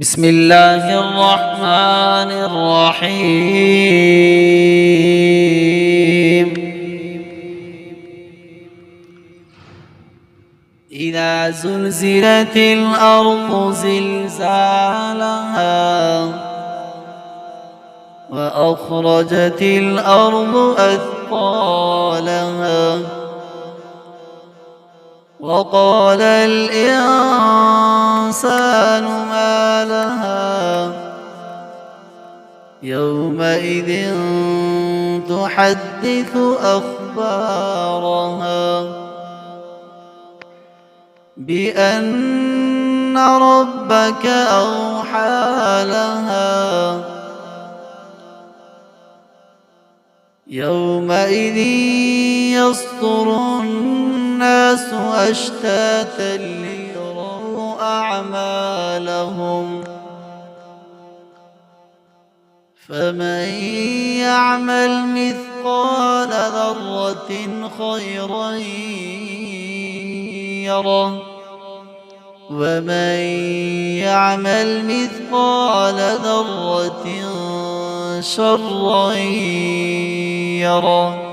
بسم الله الرحمن الرحيم. إذا زلزلت الأرض زلزالها وأخرجت الأرض أثقالها وقال الإنسان ما لها يومئذ تحدث أخبارها بأن ربك أوحى لها يومئذ يصدر الناس أشتاتا ليروا أعمالهم فمن يعمل مثقال ذرة خيرا يره ومن يعمل مثقال ذرة شرا يره.